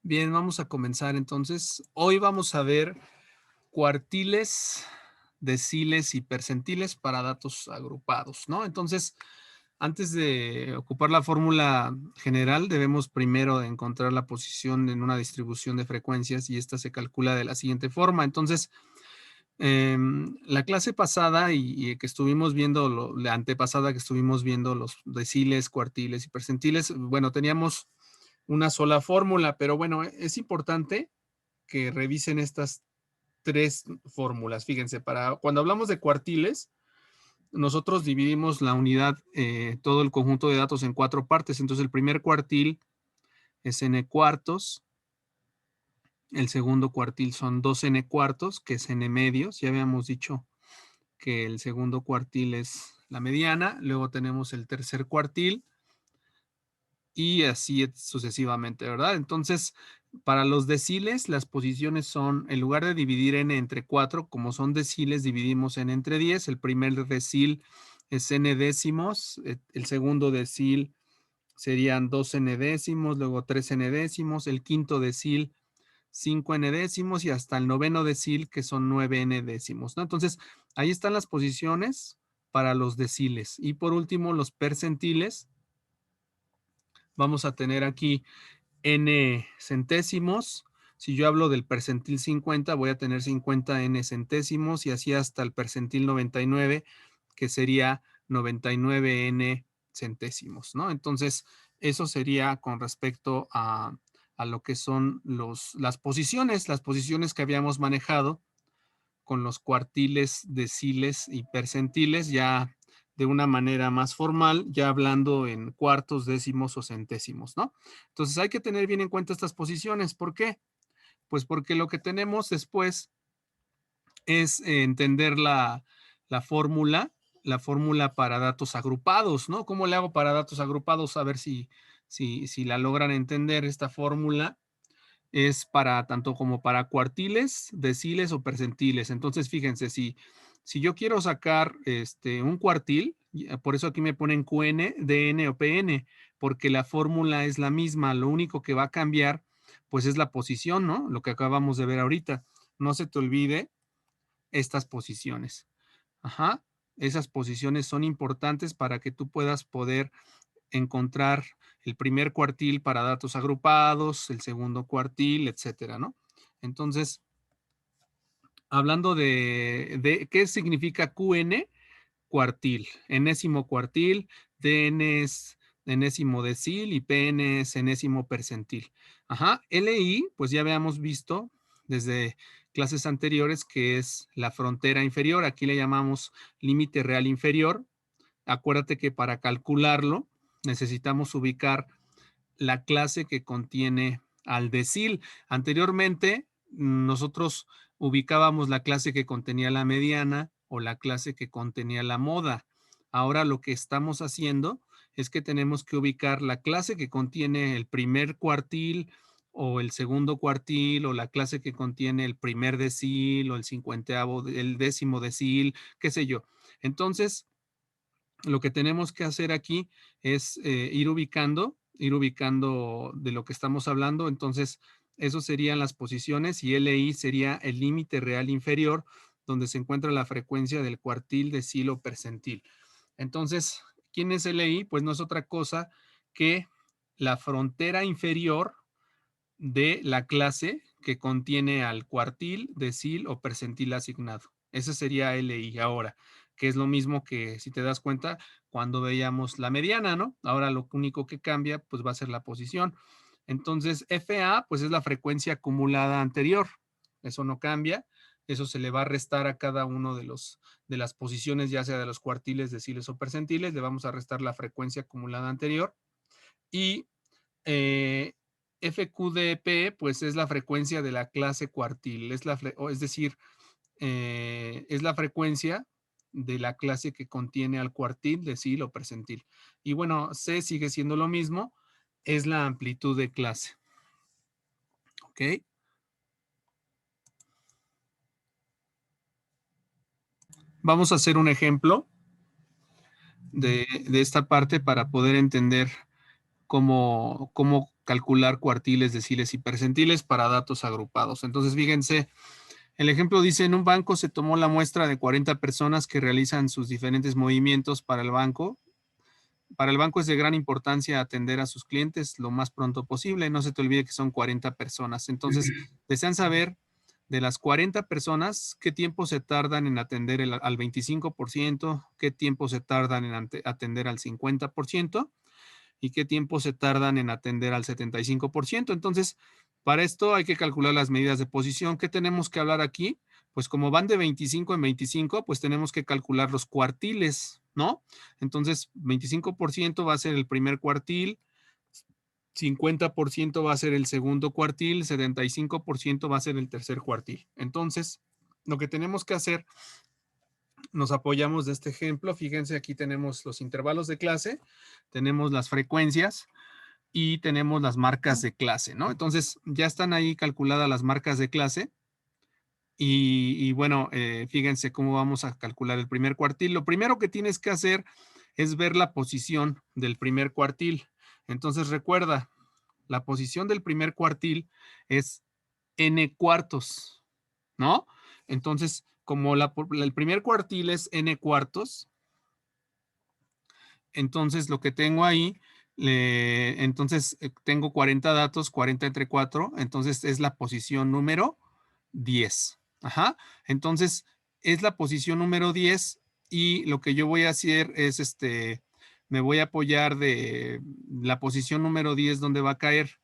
Bien, vamos a comenzar entonces. Hoy vamos a ver cuartiles, deciles y percentiles para datos agrupados, ¿no? Entonces, antes de ocupar la fórmula general, debemos primero encontrar la posición en una distribución de frecuencias y esta se calcula de la siguiente forma. Entonces, la clase pasada y que estuvimos viendo, la antepasada que estuvimos viendo los deciles, cuartiles y percentiles, bueno, teníamos una sola fórmula, pero bueno, es importante que revisen estas tres fórmulas. Fíjense, para cuando hablamos de cuartiles, nosotros dividimos la unidad, todo el conjunto de datos en cuatro partes. Entonces, el primer cuartil es n cuartos, el segundo cuartil son 2n cuartos, que es n medios. Ya habíamos dicho que el segundo cuartil es la mediana. Luego tenemos el tercer cuartil, y así sucesivamente, ¿verdad? Entonces, para los deciles, las posiciones son, en lugar de dividir n entre 4, como son deciles, dividimos n entre 10. El primer decil es n décimos, el segundo decil serían 2n décimos, luego 3n décimos, el quinto decil 5n décimos y hasta el noveno decil, que son 9n décimos, ¿no? Entonces, ahí están las posiciones para los deciles. Y por último, los percentiles. Vamos a tener aquí n centésimos. Si yo hablo del percentil 50, voy a tener 50 n centésimos y así hasta el percentil 99, que sería 99 n centésimos, ¿no? Entonces, eso sería con respecto a lo que son las posiciones que habíamos manejado con los cuartiles, deciles y percentiles, ya de una manera más formal, ya hablando en cuartos, décimos o centésimos, ¿no? Entonces hay que tener bien en cuenta estas posiciones. ¿Por qué? Pues porque lo que tenemos después es entender la fórmula, la fórmula para datos agrupados, ¿no? ¿Cómo le hago para datos agrupados? A ver si la logran entender esta fórmula. Es para tanto como para cuartiles, deciles o percentiles. Entonces, fíjense, si yo quiero sacar un cuartil, por eso aquí me ponen QN, DN o PN, porque la fórmula es la misma. Lo único que va a cambiar, pues es la posición, ¿no? Lo que acabamos de ver ahorita. No se te olvide estas posiciones. Ajá. Esas posiciones son importantes para que tú puedas poder encontrar el primer cuartil para datos agrupados, el segundo cuartil, etcétera, ¿no? Entonces, hablando de qué significa QN, cuartil, enésimo cuartil, DN es enésimo decil y PN es enésimo percentil. Ajá, LI, pues ya habíamos visto desde clases anteriores que es la frontera inferior, aquí le llamamos límite real inferior. Acuérdate que para calcularlo necesitamos ubicar la clase que contiene al decil. Anteriormente, nosotros ubicábamos la clase que contenía la mediana o la clase que contenía la moda. Ahora lo que estamos haciendo es que tenemos que ubicar la clase que contiene el primer cuartil o el segundo cuartil o la clase que contiene el primer decil o el cincuenteavo, el décimo decil, qué sé yo. Entonces, lo que tenemos que hacer aquí es ir ubicando de lo que estamos hablando. Entonces, eso serían las posiciones y LI sería el límite real inferior donde se encuentra la frecuencia del cuartil, decil o percentil. Entonces, ¿quién es LI? Pues no es otra cosa que la frontera inferior de la clase que contiene al cuartil, decil o percentil asignado. Ese sería LI ahora, que es lo mismo que, si te das cuenta, cuando veíamos la mediana, ¿no? Ahora lo único que cambia, pues va a ser la posición. Entonces, FA, pues es la frecuencia acumulada anterior. Eso no cambia. Eso se le va a restar a cada uno de las posiciones, ya sea de los cuartiles, deciles o percentiles. Le vamos a restar la frecuencia acumulada anterior. Y FQDP, pues es la frecuencia de la clase cuartil, es decir, es la frecuencia de la clase que contiene al cuartil, decil o percentil. Y bueno, C sigue siendo lo mismo, es la amplitud de clase. ¿Ok? Vamos a hacer un ejemplo de esta parte para poder entender cómo calcular cuartiles, deciles y percentiles para datos agrupados. Entonces, fíjense, el ejemplo dice, en un banco se tomó la muestra de 40 personas que realizan sus diferentes movimientos para el banco. Para el banco es de gran importancia atender a sus clientes lo más pronto posible. No se te olvide que son 40 personas. Entonces, desean saber de las 40 personas, ¿qué tiempo se tardan en atender al 25%? ¿Qué tiempo se tardan en atender al 50%? ¿Y qué tiempo se tardan en atender al 75%? Entonces, para esto hay que calcular las medidas de posición. ¿Qué tenemos que hablar aquí? Pues como van de 25 en 25, pues tenemos que calcular los cuartiles, ¿no? Entonces, 25% va a ser el primer cuartil, 50% va a ser el segundo cuartil, 75% va a ser el tercer cuartil. Entonces, lo que tenemos que hacer, nos apoyamos de este ejemplo. Fíjense, aquí tenemos los intervalos de clase, tenemos las frecuencias y tenemos las marcas de clase, ¿no? Entonces, ya están ahí calculadas las marcas de clase. Y bueno, fíjense cómo vamos a calcular el primer cuartil. Lo primero que tienes que hacer es ver la posición del primer cuartil. Entonces, recuerda, la posición del primer cuartil es n cuartos, ¿no? Entonces, como el primer cuartil es n cuartos, entonces lo que tengo ahí, entonces tengo 40 datos, 40 entre 4, entonces es la posición número 10. Ajá. Entonces es la posición número 10 y lo que yo voy a hacer es me voy a apoyar de la posición número 10 donde va a caer.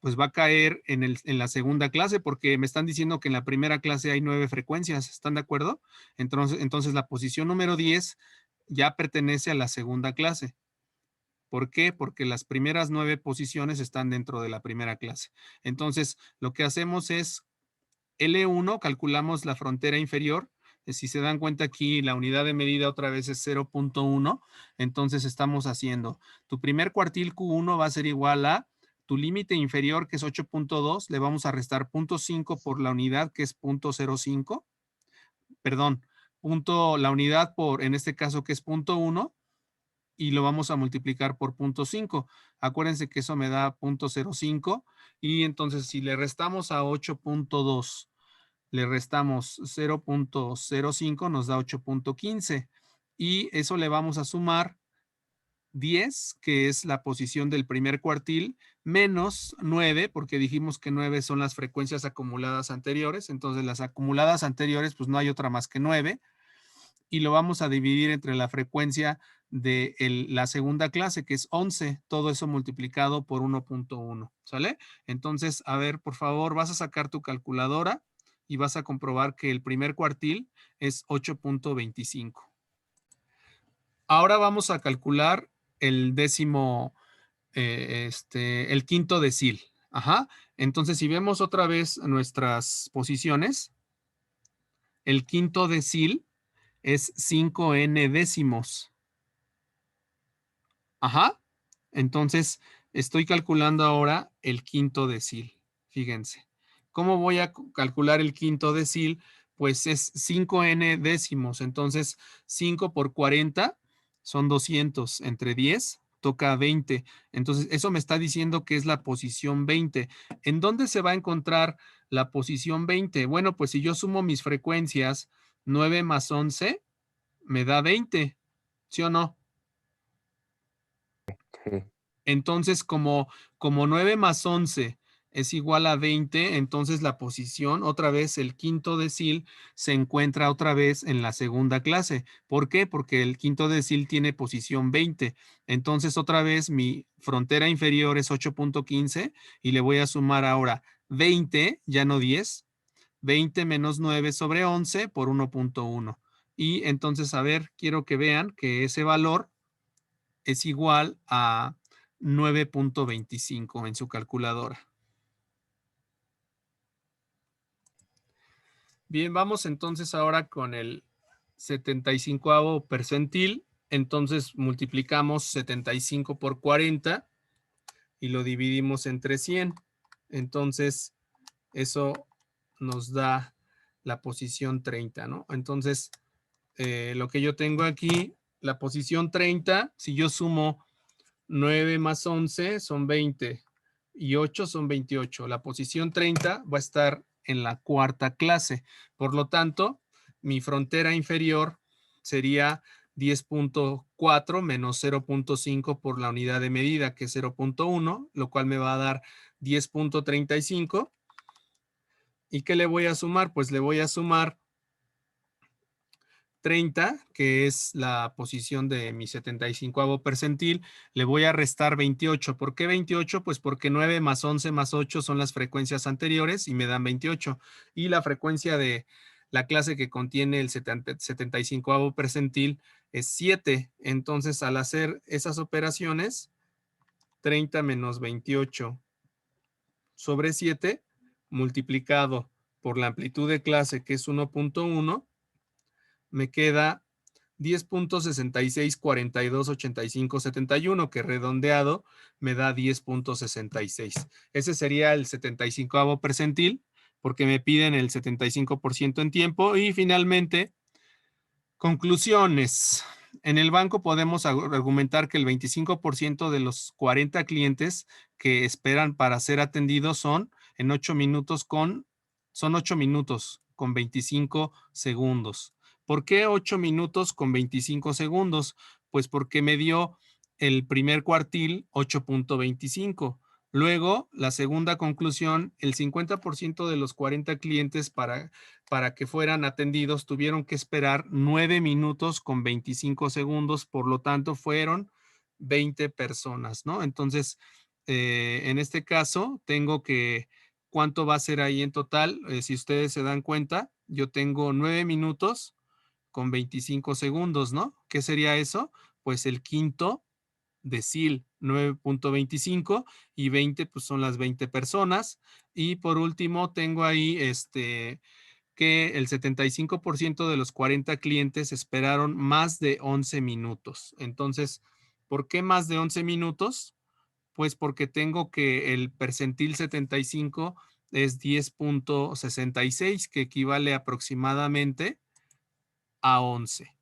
Pues va a caer en la segunda clase porque me están diciendo que en la primera clase hay 9 frecuencias. ¿Están de acuerdo? Entonces la posición número 10 ya pertenece a la segunda clase. ¿Por qué? Porque las primeras 9 posiciones están dentro de la primera clase. Entonces, lo que hacemos es L1, calculamos la frontera inferior. Si se dan cuenta aquí, la unidad de medida otra vez es 0.1. Entonces, estamos haciendo, tu primer cuartil Q1 va a ser igual a tu límite inferior, que es 8.2, le vamos a restar 0.5 por la unidad, que es 0.05. Perdón, la unidad por, en este caso, que es 0.1, y lo vamos a multiplicar por 0.5. Acuérdense que eso me da 0.05 y entonces si le restamos a 8.2, le restamos 0.05, nos da 8.15 y eso le vamos a sumar 10, que es la posición del primer cuartil, menos 9, porque dijimos que 9 son las frecuencias acumuladas anteriores, entonces las acumuladas anteriores, pues no hay otra más que 9, y lo vamos a dividir entre la frecuencia de la segunda clase, que es 11, todo eso multiplicado por 1.1, ¿sale? Entonces, a ver, por favor, vas a sacar tu calculadora y vas a comprobar que el primer cuartil es 8.25. Ahora vamos a calcular el décimo, el quinto decil. Ajá. Entonces, si vemos otra vez nuestras posiciones, el quinto decil es 5n décimos. Ajá. Entonces, estoy calculando ahora el quinto decil. Fíjense. ¿Cómo voy a calcular el quinto decil? Pues es 5n décimos. Entonces, 5 por 40 son 200. Entre 10 toca 20. Entonces, eso me está diciendo que es la posición 20. ¿En dónde se va a encontrar la posición 20? Bueno, pues si yo sumo mis frecuencias, 9 más 11 me da 20. ¿Sí o no? Sí. Entonces, como 9 más 11 es igual a 20, entonces la posición, otra vez, el quinto decil se encuentra otra vez en la segunda clase. ¿Por qué? Porque el quinto decil tiene posición 20. Entonces, otra vez, mi frontera inferior es 8.15 y le voy a sumar ahora 20, ya no 10, 20 menos 9 sobre 11 por 1.1. Y entonces, a ver, quiero que vean que ese valor es igual a 9.25 en su calculadora. Bien, vamos entonces ahora con el 75avo percentil. Entonces multiplicamos 75 por 40 y lo dividimos entre 100. Entonces eso nos da la posición 30, ¿no? Entonces lo que yo tengo aquí, la posición 30, si yo sumo 9 más 11 son 20. y 8 son 28. La posición 30 va a estar en la cuarta clase. Por lo tanto, mi frontera inferior sería 10.4 menos 0.5 por la unidad de medida, que es 0.1, lo cual me va a dar 10.35. ¿Y qué le voy a sumar? Pues le voy a sumar 30, que es la posición de mi 75avo percentil, le voy a restar 28. ¿Por qué 28? Pues porque 9 más 11 más 8 son las frecuencias anteriores y me dan 28. Y la frecuencia de la clase que contiene el 75avo percentil es 7. Entonces, al hacer esas operaciones, 30 menos 28 sobre 7 multiplicado por la amplitud de clase, que es 1.1, me queda 10.66428571, que redondeado me da 10.66. Ese sería el 75avo percentil, porque me piden el 75% en tiempo. Y finalmente, conclusiones. En el banco podemos argumentar que el 25% de los 40 clientes que esperan para ser atendidos son 8 minutos son 8 minutos con 25 segundos. ¿Por qué 8 minutos con 25 segundos? Pues porque me dio el primer cuartil 8.25. Luego, la segunda conclusión, el 50% de los 40 clientes para que fueran atendidos tuvieron que esperar 9 minutos con 25 segundos, por lo tanto fueron 20 personas, ¿no? Entonces, en este caso, tengo que, ¿cuánto va a ser ahí en total? Si ustedes se dan cuenta, yo tengo 9 minutos con 25 segundos, ¿no? ¿Qué sería eso? Pues el quinto decil, 9.25, y 20 pues son las 20 personas. Y por último tengo ahí que el 75% de los 40 clientes esperaron más de 11 minutos. Entonces, ¿por qué más de 11 minutos? Pues porque tengo que el percentil 75 es 10.66, que equivale aproximadamente a 11.